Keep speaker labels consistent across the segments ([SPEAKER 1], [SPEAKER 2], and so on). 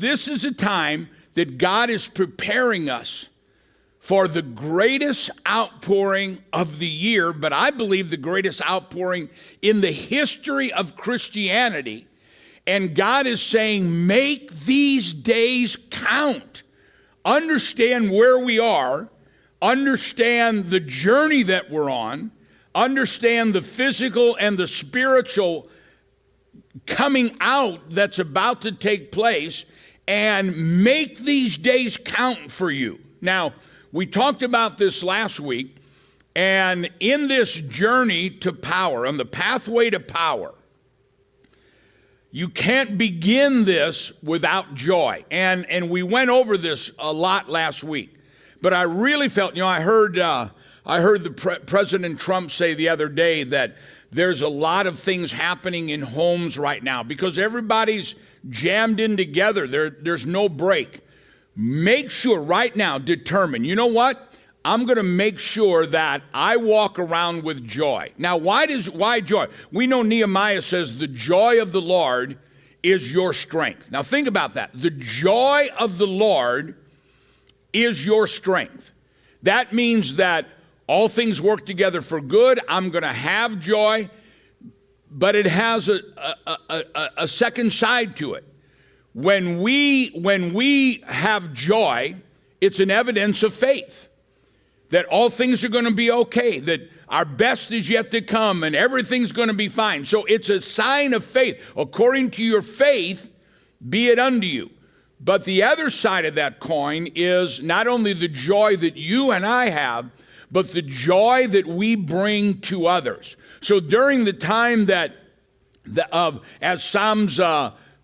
[SPEAKER 1] This is a time that God is preparing us for the greatest outpouring of the year, but I believe the greatest outpouring in the history of Christianity. And God is saying, make these days count. Understand where we are, understand the journey that we're on, understand the physical and the spiritual coming out that's about to take place, and make these days count for you. Now, we talked about this last week, and in this journey to power, on the pathway to power, you can't begin this without joy. And we went over this a lot last week. But I really felt, I heard President Trump say the other day that there's a lot of things happening in homes right now because everybody's jammed in together. There's no break. Make sure right now, determine, you know what? I'm going to make sure that I walk around with joy. Now, why joy? We know Nehemiah says the joy of the Lord is your strength. Now, think about that. The joy of the Lord is your strength. That means that all things work together for good. I'm going to have joy, but it has a second side to it. When we have joy, it's an evidence of faith. That all things are going to be okay, that our best is yet to come, and everything's going to be fine. So it's a sign of faith. According to your faith, be it unto you. But the other side of that coin is not only the joy that you and I have, but the joy that we bring to others. So during the time as Psalms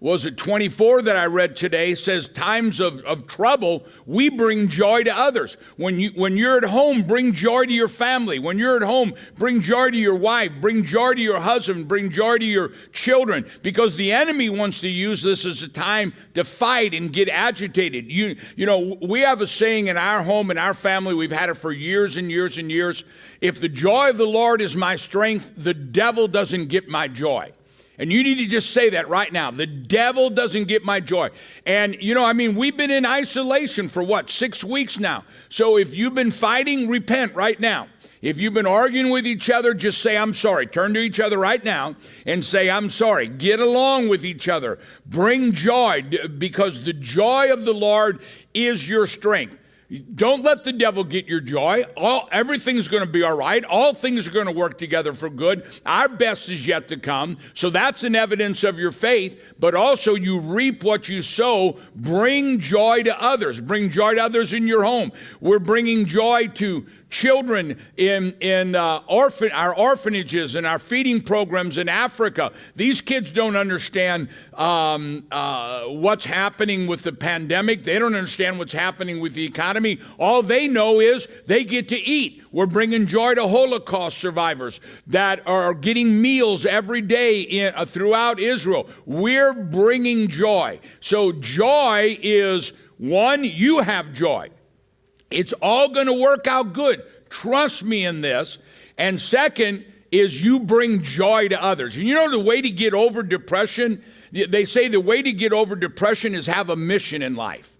[SPEAKER 1] was it 24 that I read today says times of trouble, we bring joy to others. When you're at home, bring joy to your family. When you're at home, bring joy to your wife, bring joy to your husband, bring joy to your children, because the enemy wants to use this as a time to fight and get agitated. You know, we have a saying in our home, in our family, we've had it for years and years and years. If the joy of the Lord is my strength, the devil doesn't get my joy. And you need to just say that right now. The devil doesn't get my joy. And, we've been in isolation for 6 weeks now. So if you've been fighting, repent right now. If you've been arguing with each other, just say, I'm sorry. Turn to each other right now and say, I'm sorry. Get along with each other. Bring joy, because the joy of the Lord is your strength. Don't let the devil get your joy. Everything's going to be all right. All things are going to work together for good. Our best is yet to come. So that's an evidence of your faith, but also you reap what you sow. Bring joy to others. Bring joy to others in your home. We're bringing joy to children in our orphanages and our feeding programs in Africa. These kids don't understand what's happening with the pandemic. They don't understand what's happening with the economy. All they know is they get to eat. We're bringing joy to Holocaust survivors that are getting meals every day throughout Israel. We're bringing joy. So joy is, one, you have joy. It's all going to work out good. Trust me in this. And second is you bring joy to others. And the way to get over depression, they say the way to get over depression is have a mission in life.